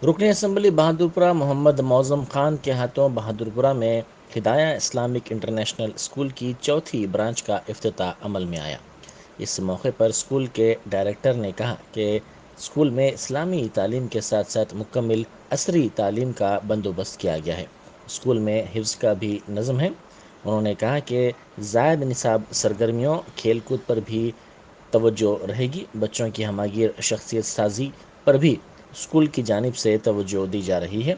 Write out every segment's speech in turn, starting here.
رکن اسمبلی بہادرپورہ محمد معظم خان کے ہاتھوں بہادرپورہ میں ہدایہ اسلامک انٹرنیشنل اسکول کی چوتھی برانچ کا افتتاح عمل میں آیا۔ اس موقع پر اسکول کے ڈائریکٹر نے کہا کہ اسکول میں اسلامی تعلیم کے ساتھ ساتھ مکمل عصری تعلیم کا بندوبست کیا گیا ہے۔ اسکول میں حفظ کا بھی نظم ہے۔ انہوں نے کہا کہ زائد نصاب سرگرمیوں کھیل کود پر بھی توجہ رہے گی۔ بچوں کی ہمہ شخصیت سازی پر بھی اسکول کی جانب سے توجہ دی جا رہی ہے۔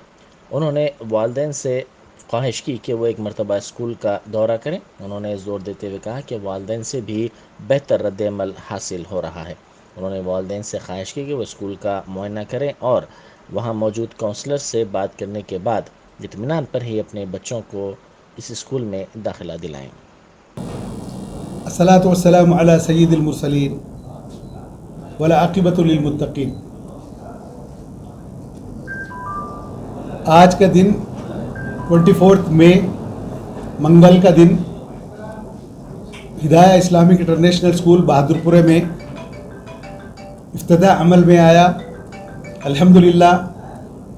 انہوں نے والدین سے خواہش کی کہ وہ ایک مرتبہ اسکول کا دورہ کریں۔ انہوں نے زور دیتے ہوئے کہا کہ والدین سے بھی بہتر رد عمل حاصل ہو رہا ہے۔ انہوں نے والدین سے خواہش کی کہ وہ اسکول کا معائنہ کریں اور وہاں موجود کونسلر سے بات کرنے کے بعد اطمینان پر ہی اپنے بچوں کو اس اسکول میں داخلہ دلائیں۔ الصلاۃ والسلام علی سید المرسلین والعاقبۃ للمتقین۔ آج کا دن 24 مئی منگل کا دن ہدایہ اسلامک انٹرنیشنل اسکول بہادرپورہ میں افتتاح عمل میں آیا۔ الحمدللہ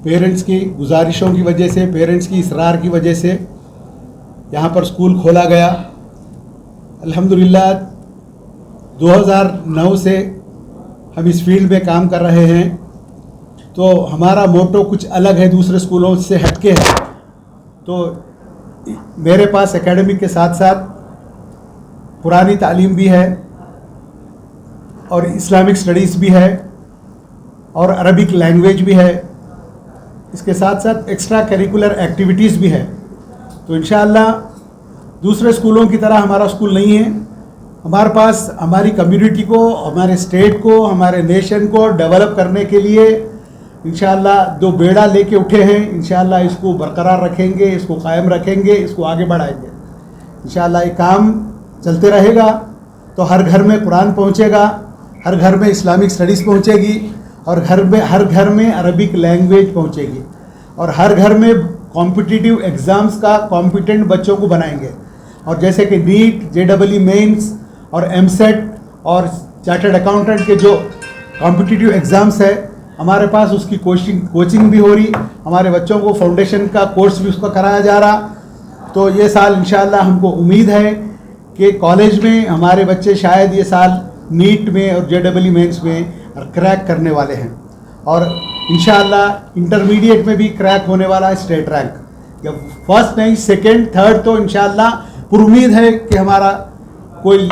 پیرنٹس کی گزارشوں کی وجہ سے، پیرنٹس کی اصرار کی وجہ سے یہاں پر اسکول کھولا گیا۔ الحمدللہ 2009 سے ہم اس فیلڈ میں کام کر رہے ہیں، تو ہمارا موٹو کچھ الگ ہے، دوسرے اسکولوں سے ہٹ کے ہے۔ تو میرے پاس اکیڈمک کے ساتھ ساتھ قرآنی تعلیم بھی ہے اور اسلامک اسٹڈیز بھی ہے اور عربک لینگویج بھی ہے، اس کے ساتھ ساتھ ایکسٹرا کریکولر ایکٹیویٹیز بھی ہے۔ تو انشاءاللہ دوسرے اسکولوں کی طرح ہمارا اسکول نہیں ہے۔ ہمارے پاس ہماری کمیونٹی کو، ہمارے اسٹیٹ کو، ہمارے نیشن کو ڈیولپ کرنے کے لیے انشاءاللہ دو بیڑا لے کے اٹھے ہیں۔ انشاءاللہ اس کو برقرار رکھیں گے، اس کو قائم رکھیں گے، اس کو آگے بڑھائیں گے۔ انشاءاللہ یہ کام چلتے رہے گا تو ہر گھر میں قرآن پہنچے گا، ہر گھر میں اسلامک اسٹڈیز پہنچے گی، اور ہر گھر میں عربک لینگویج پہنچے گی، اور ہر گھر میں کمپٹیٹیو ایگزامز کا کمپیٹنٹ بچوں کو بنائیں گے۔ اور جیسے کہ نیٹ، JEE مینس اور MSET اور چارٹرڈ اکاؤنٹنٹ کے جو کمپٹیٹیو ایگزامس ہے، ہمارے پاس اس کی کوچنگ بھی ہو رہی، ہمارے بچوں کو فاؤنڈیشن کا کورس بھی اس کا کرایا جا رہا۔ تو یہ سال انشاءاللہ ہم کو امید ہے کہ کالج میں ہمارے بچے شاید یہ سال نیٹ میں اور JEE مینس میں کریک کرنے والے ہیں، اور انشاءاللہ انٹرمیڈیٹ میں بھی کریک ہونے والا ہے اسٹیٹ رینک، فرسٹ نہیں سیکنڈ تھرڈ، تو انشاءاللہ پر امید ہے کہ ہمارا کوئی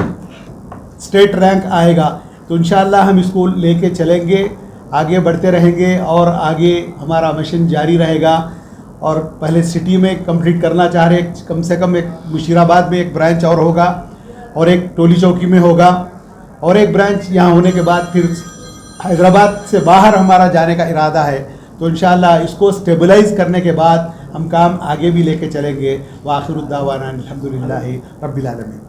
اسٹیٹ رینک آئے گا۔ تو انشاءاللہ ہم اس کو لے کے چلیں گے، آگے بڑھتے رہیں گے، اور آگے ہمارا مشن جاری رہے گا۔ اور پہلے سٹی میں کمپلیٹ کرنا چاہ رہے، کم سے کم ایک مشیر آباد میں ایک برانچ اور ہوگا، اور ایک ٹولی چوکی میں ہوگا، اور ایک برانچ یہاں ہونے کے بعد پھر حیدرآباد سے باہر ہمارا جانے کا ارادہ ہے۔ تو انشاءاللہ اس کو سٹیبلائز کرنے کے بعد ہم کام آگے بھی لے کے چلیں گے۔ وآخر الدعوانا الحمدللہ رب العالمین۔